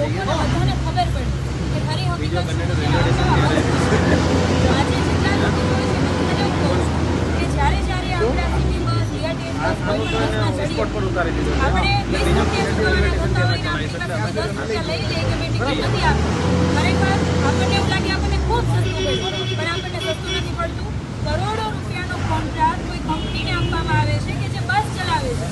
લોકોને બધાને ખબર પડી કે ખરી હકીકત આજે જેટલા લોકો હોય છે બધાને એવું કહું છું કે જ્યારે આપણે સિટી બસ બીઆરટીએસ બસ કોઈ પણ બસમાં ચડીએ આપણે 20 રૂપિયા ચૂકવવાના થતા હોય ને આપણી પાસે 10 રૂપિયા લઈ લે કે મેં ટિકિટ નથી આપી ખરેખર આપણને એવું લાગે આપણને ખૂબ સસ્તું પડ્યું પણ આપણને સસ્તું નથી પડતું કરોડો રૂપિયાનો કોન્ટ્રાક્ટ કોઈ કંપનીને આપવામાં આવે છે કે જે બસ ચલાવે છે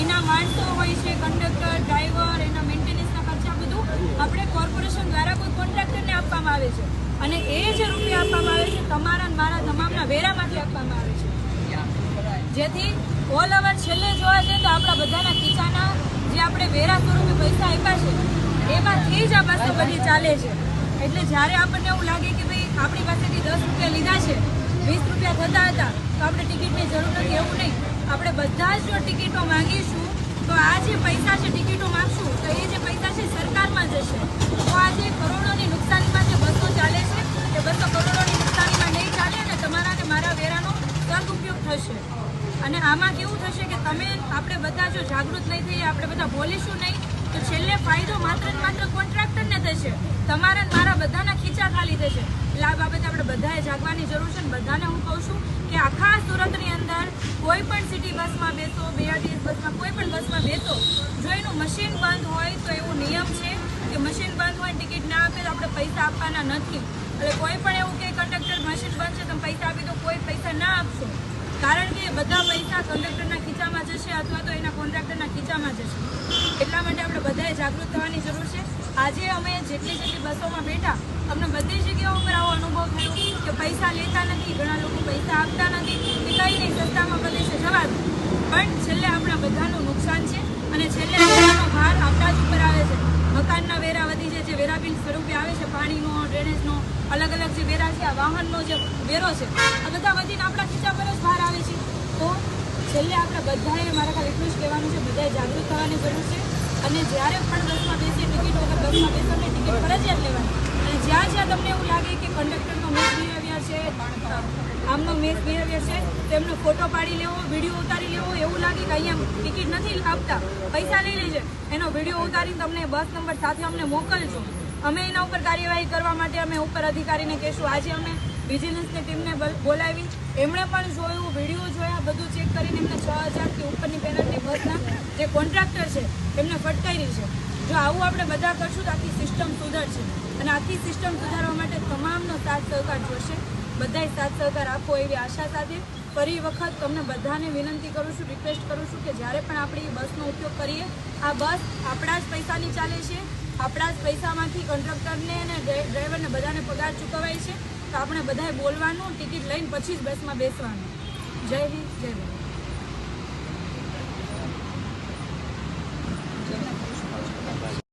એના માણસો હોય છે કંડક્ટર ડ્રાઈવર એના મેન્ટેનન્સના ખર્ચા બધું આપણે કોર્પોરેશન દ્વારા કોઈ કોન્ટ્રાક્ટરને આપવામાં આવે છે અને એ જે રૂપિયા આપવામાં આવે છે તમારા અને મારા તમામના વેરામાંથી આપવામાં આવે છે જેથી ઓલ ઓવર છેલ્લે જોવા જઈએ તો આપણા બધાના ખીચાના જે આપણે વેરા સ્વરૂપે પૈસા આપ્યા છે એમાંથી જ આ બસો બધી ચાલે છે એટલે જ્યારે આપણને એવું લાગે કે ભાઈ આપણી પાસેથી 10 રૂપિયા લીધા છે 20 રૂપિયા થતા હતા તો આપણે ટિકિટની જરૂર નથી એવું નહીં આપણે બધા જ જો ટિકિટો માંગીશું તો આ જે પૈસા છે ટિકિટો માંગશું તો એ જે પૈસા છે સરકારમાં જશે તો આ જે કરોડોની નુકસાનીમાં જે બસો ચાલે છે એ બસો કરોડોની નુકસાનીમાં નહીં ચાલે અને તમારા અને મારા વેરાનો સદુપયોગ થશે અને આમાં કેવું થશે કે તમે આપણે બધા જો જાગૃત નહીં થઈએ આપણે બધા બોલીશું નહીં તો છેલ્લે ફાયદો માત્ર ને માત્ર કોન્ટ્રાક્ટરને થશે તમારા ને મારા બધાના ખીચા ખાલી થશે એટલે આ બાબતે આપણે બધાએ જાગવાની જરૂર છે ને બધાને હું કહું છું કે આખા સુરતની અંદર કોઈ પણ સિટી બસમાં બેસો બીઆરટીએસ બસમાં કોઈ પણ બસમાં બેસો જો એનું મશીન બંધ હોય તો એવો નિયમ છે કે મશીન બંધ હોય ટિકિટ ના આપે તો આપણે પૈસા આપવાના નથી એટલે કોઈ પણ એવું કે કંડક્ટર મશીન બંધ છે તમે પૈસા આપી તો કોઈ પૈસા ના આપશો કારણ કે બધા પૈસા કંડક્ટરના ખીચામાં જશે અથવા તો એના કોન્ટ્રાક્ટરના ખીચામાં જશે એટલા માટે આપણે બધાએ જાગૃત થવાની જરૂર છે આજે અમે જેટલી બસોમાં બેઠા અમને બધી જગ્યાઓ પર આવો અનુભવ થયો કે પૈસા લેતા નથી ઘણા લોકો પૈસા આપતા નથી કે કંઈ નહીં સસ્તામાં પ્રદેશે જવા દો પણ છેલ્લે આપણા બધાનું નુકસાન છે અને છેલ્લે વેરાનો ભાર આપણા જ ઉપર આવે છે મકાનના વેરા વધી જાય છે વેરા બિલ સ્વરૂપે આવે છે પાણીનો ડ્રેનેજનો અલગ અલગ જે વેરા છે આ વાહનનો જે વેરો છે આ બધા વધીને આપણા ખીચા પર જ ભાર આવે છે તો છેલ્લે આપણે બધાએ મારા ખાલી એટલું જ કહેવાનું છે બધાએ જાગૃત થવાની જરૂર છે અને જ્યારે પણ બસમાં બેસીએ ટિકિટ વગર બસમાં બેસો ને ટિકિટ ફરજિયાત લેવાની અને જ્યાં તમને એવું લાગે કે કંડક્ટરનો મિસબિહેવિયર છે આમનો મિસબિહેવિયર છે તેમનો ફોટો પાડી લેવો વિડીયો ઉતારી લેવો એવું લાગે કે અહીંયા ટિકિટ નથી આપતા પૈસા લઈ લેજે એનો વિડીયો ઉતારીને તમને બસ નંબર સાથે અમને મોકલજો અમે એના ઉપર કાર્યવાહી કરવા માટે અમે ઉપર અધિકારીને કહેશું આજે અમે વિજિલન્સની ટીમને બોલાવી એમણે પણ જોયું વિડીયો જોયા બધું ચેક કરીને એમને 6000થી ઉપરની પેનલ્ટી બસના જે કોન્ટ્રાક્ટર છે એમને ફટકારી છે જો આવું આપણે બધા કરશું તો આખી સિસ્ટમ સુધરશે અને આખી સિસ્ટમ સુધારવા માટે તમામનો સાથ સહકાર જોશે બધાએ સાથ સહકાર આપો એવી આશા સાથે ફરી વખત તમને બધાને વિનંતી કરું છું રિક્વેસ્ટ કરું છું કે જ્યારે પણ આપણે એ બસનો ઉપયોગ કરીએ આ બસ આપણા જ પૈસાની ચાલે છે આપણા જ પૈસામાંથી કંડક્ટરને અને ડ્રાઈવરને બધાને પગાર ચૂકવાય છે તો આપણે બધાએ બોલવાનું ટિકિટ લઈને પછી જ બસમાં બેસવાનું જય હિન્દ જય ભારત